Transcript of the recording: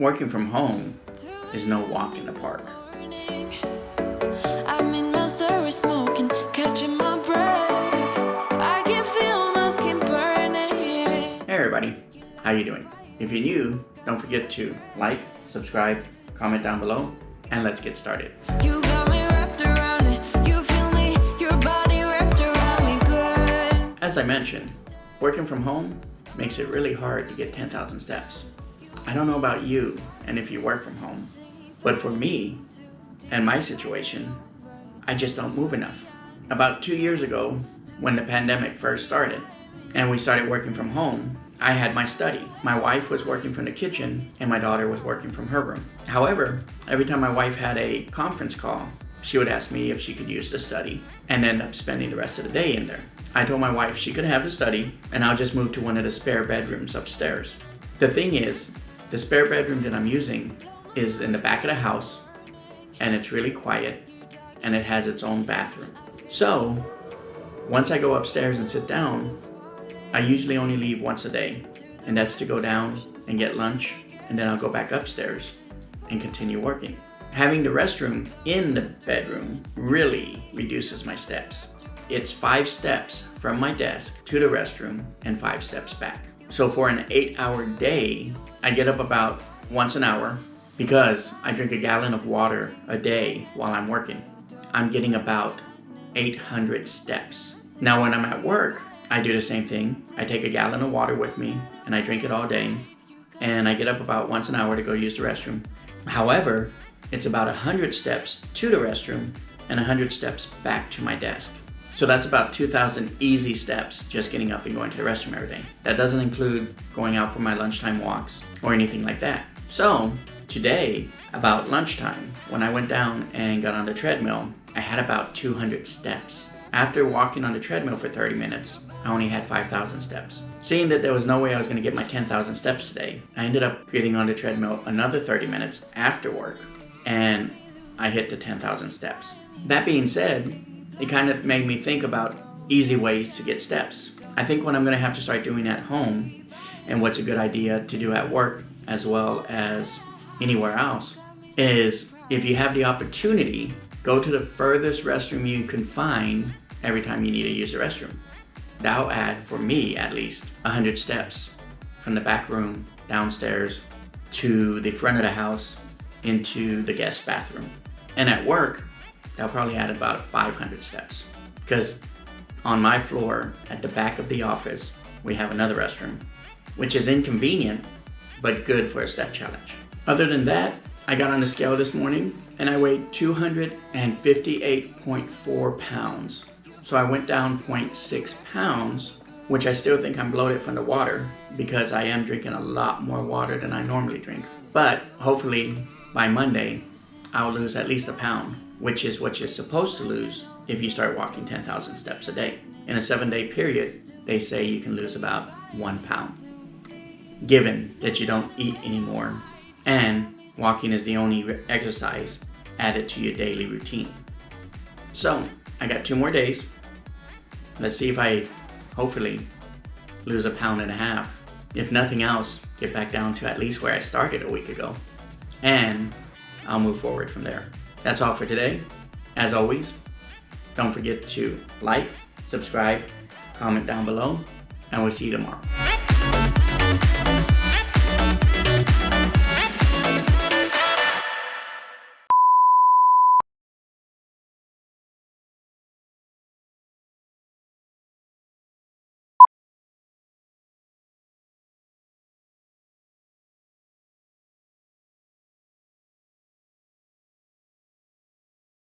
Working from home is no walk in the park. I'm in my story smoking, catching my breath. I can feel my skin burning. Hey everybody, how you doing? If you're new, don't forget to like, subscribe, comment down below, and let's get started. You got me wrapped around it. You feel me, your body wrapped around me good. As I mentioned, working from home makes it really hard to get 10,000 steps. I don't know about you and if you work from home, but for me and my situation, I just don't move enough. About 2 years ago, when the pandemic first started and we started working from home, I had my study. My wife was working from the kitchen and my daughter was working from her room. However, every time my wife had a conference call, she would ask me if she could use the study and end up spending the rest of the day in there. I told my wife she could have the study and I'll just move to one of the spare bedrooms upstairs. The thing is, the spare bedroom that I'm using is in the back of the house and it's really quiet and it has its own bathroom. So, once I go upstairs and sit down, I usually only leave once a day, and that's to go down and get lunch, and then I'll go back upstairs and continue working. Having the restroom in the bedroom really reduces my steps. It's 5 steps from my desk to the restroom and 5 steps back. So for an 8-hour day, I get up about once an hour because I drink a gallon of water a day while I'm working. I'm getting about 800 steps. Now when I'm at work, I do the same thing. I take a gallon of water with me and I drink it all day. And I get up about once an hour to go use the restroom. However, it's about 100 steps to the restroom and 100 steps back to my desk. So that's about 2,000 easy steps just getting up and going to the restroom every day. That doesn't include going out for my lunchtime walks or anything like that. So today, about lunchtime, when I went down and got on the treadmill, I had about 200 steps. After walking on the treadmill for 30 minutes, I only had 5,000 steps. Seeing that there was no way I was going to get my 10,000 steps today, I ended up getting on the treadmill another 30 minutes after work, and I hit the 10,000 steps. That being said, it kind of made me think about easy ways to get steps. I think what I'm going to have to start doing at home, and what's a good idea to do at work as well as anywhere else, is if you have the opportunity, go to the furthest restroom you can find every time you need to use the restroom. That'll add, for me at least, 100 steps from the back room, downstairs, to the front of the house, into the guest bathroom. And at work, that'll probably add about 500 steps. Because on my floor, at the back of the office, we have another restroom, which is inconvenient, but good for a step challenge. Other than that, I got on the scale this morning and I weighed 258.4 pounds. So I went down 0.6 pounds, which I still think I'm bloated from the water because I am drinking a lot more water than I normally drink. But hopefully by Monday, I'll lose at least a pound, which is what you're supposed to lose if you start walking 10,000 steps a day. In a 7-day period, they say you can lose about 1 pound, given that you don't eat anymore and walking is the only exercise added to your daily routine. So I got 2 more days. Let's see if I hopefully lose 1.5 pounds. If nothing else, get back down to at least where I started a week ago. And I'll move forward from there. That's all for today. As always, don't forget to like, subscribe, comment down below, and we'll see you tomorrow.